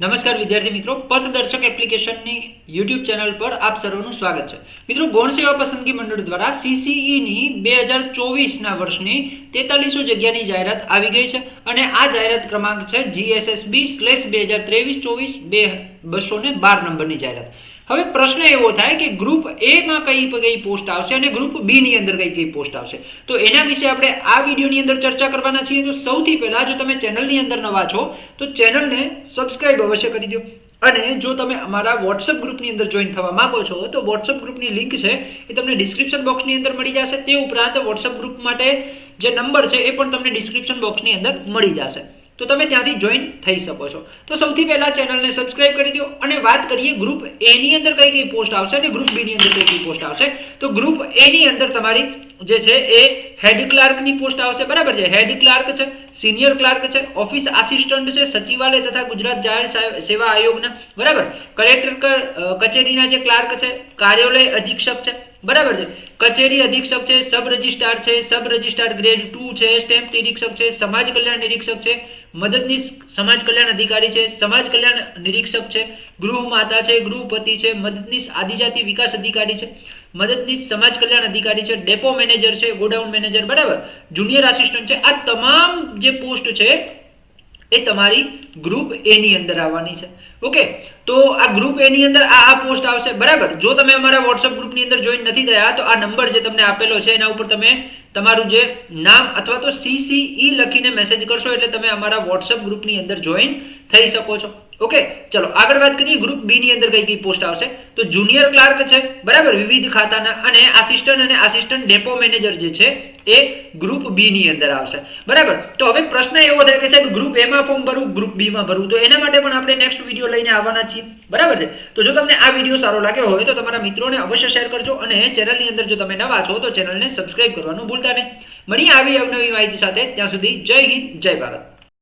નમસ્કાર વિદ્યાર્થી મિત્રો, પથદર્શક એપ્લિકેશનની યુટ્યુબ ચેનલ પર આપ સર્વનું સ્વાગત છે. મિત્રો, ગૌણ સેવા પસંદગી મંડળ દ્વારા સીસીઈની 2024ના વર્ષની 4300 જગ્યાની જાહેરાત આવી ગઈ છે અને આ જાહેરાત ક્રમાંક છે GSSB/2023-24-212 નંબરની જાહેરાત. હવે પ્રશ્ન એવો થાય કે ગ્રુપ એ માં કઈ પોસ્ટ આવશે અને ગ્રુપ બી ની અંદર કઈ પોસ્ટ આવશે. તો એના વિશે આપણે આ વિડીયોની અંદર ચર્ચા કરવાના છીએ. તો સૌથી પહેલા જો તમે ચેનલની અંદર નવા છો તો ચેનલને સબસ્ક્રાઇબ અવશ્ય કરી દો. અને જો તમે અમારા વોટ્સઅપ ગ્રુપની અંદર જોઈન થવા માંગો છો તો વોટ્સઅપ ગ્રુપની લિંક છે એ તમને ડિસ્ક્રિપ્શન બોક્સની અંદર મળી જશે. તે ઉપરાંત વોટ્સઅપ ગ્રુપ માટે જે નંબર છે એ પણ તમને ડિસ્ક્રિપ્શન બોક્સની અંદર મળી જશે. તો તમે ત્યાંથી જોઈન થઈ શકો છો. તો સૌથી પહેલા ચેનલને સબસ્ક્રાઇબ કરી દો અને વાત કરીએ ગ્રુપ એ ની અંદર કઈ પોસ્ટ આવશે અને ગ્રુપ બી ની અંદર કઈ પોસ્ટ આવશે. તો ગ્રુપ એ ની અંદર તમારી જે છે એ હેડ ક્લાર્કની પોસ્ટ આવશે. બરાબર છે, હેડ ક્લાર્ક છે, સિનિયર ક્લાર્ક છે, ઓફિસ આસિસ્ટન્ટ છે, સચિવાલય તથા ગુજરાત જાહેર સેવા આયોગના, બરાબર, કલેક્ટર કચેરીના જે ક્લાર્ક છે, કાર્યાલય અધિક્ષક છે, બરાબર છે, કચેરી અધિક્ષક છે, સબ રજિસ્ટ્રાર છે, સબ રજિસ્ટ્રાર ગ્રેડ 2 છે, સ્ટેમ્પ નિરીક્ષક છે, સમાજ કલ્યાણ નિરીક્ષક છે, મદદનીશ સમાજ કલ્યાણ અધિકારી છે, સમાજ કલ્યાણ નિરીક્ષક છે, ગૃહ માતા છે, ગૃહપતિ છે, મદદનીશ આદિજાતિ વિકાસ અધિકારી છે, મદદનીશ સમાજ કલ્યાણ અધિકારી છે, ડેપો મેનેજર છે, ગોડાઉન મેનેજર, બરાબર, જુનિયર આસિસ્ટન્ટ છે. આ તમામ જે પોસ્ટ છે એ તમારી ગ્રુપ એ ની અંદર આવવાની છે. ઓકે, તો આ ગ્રુપ એ ની અંદર આ પોસ્ટ આવશે. બરાબર, જો તમે અમારા વોટ્સઅપ ગ્રુપની અંદર જોઈન નથી થયા તો આ નંબર જે તમને આપેલો છે એના ઉપર તમે તમારું જે નામ અથવા તો CCE લખીને મેસેજ કરશો એટલે તમે અમારા વોટ્સઅપ ગ્રુપની અંદર જોઈન થઈ શકો છો. ઓકે, ચલો આગળ વાત કરીએ. ગ્રુપ બી ની અંદર કઈ પોસ્ટ આવશે તો જુનિયર ક્લાર્ક છે, બરાબર, વિવિધ ખાતાના, અને આસિસ્ટન્ટ ડેપો મેનેજર જે છે એ ગ્રુપ બી ની અંદર આવશે. બરાબર, તો હવે પ્રશ્ન એવો થાય કે સાહેબ ગ્રુપ એ માં ફોર્મ ભરવું, ગ્રુપ બી માં ભરવું, તો એના માટે પણ આપણે નેક્સ્ટ વિડીયો લઈને આવવાના છીએ. બરાબર છે, તો જો તમને આ વિડીયો સારો લાગ્યો હોય તો તમારા મિત્રોને અવશ્ય શેર કરજો અને ચેનલની અંદર જો તમે નવા છો તો ચેનલને સબસ્ક્રાઇબ કરવાનું ભૂલતા નહીં. મળીએ આવી અવનવી માહિતી સાથે. ત્યાં સુધી જય હિન્દ, જય ભારત.